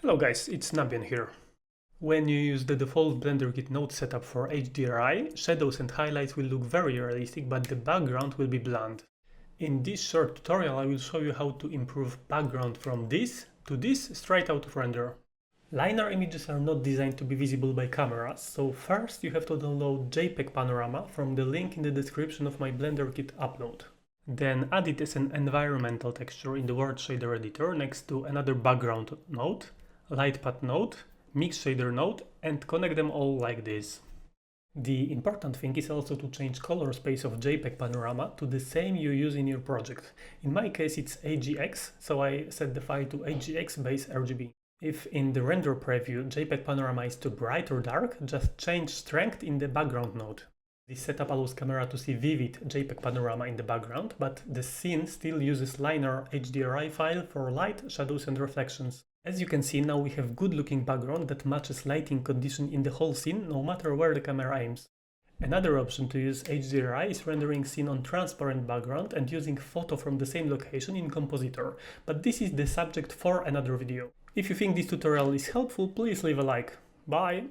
Hello guys, it's Nabian here. When you use the default Blenderkit node setup for HDRI, shadows and highlights will look very realistic, but the background will be bland. In this short tutorial I will show you how to improve background from this to this straight out of render. Liner images are not designed to be visible by cameras, so first you have to download JPG panorama from the link in the description of my Blenderkit upload. Then add it as an environmental texture in the World Shader editor next to another background node, light path node, mix shader node, and connect them all like this. The important thing is also to change color space of JPG panorama to the same you use in your project. In my case it's AGX, so I set the file to AGX base RGB. If in the render preview JPG panorama is too bright or dark, just change strength in the background node. This setup allows camera to see vivid JPG panorama in the background, but the scene still uses liner HDRI file for light, shadows and reflections. As you can see, now we have good looking background that matches lighting condition in the whole scene, no matter where the camera aims. Another option to use HDRI is rendering scene on transparent background and using photo from the same location in Compositor, but this is the subject for another video. If you think this tutorial is helpful, please leave a like. Bye!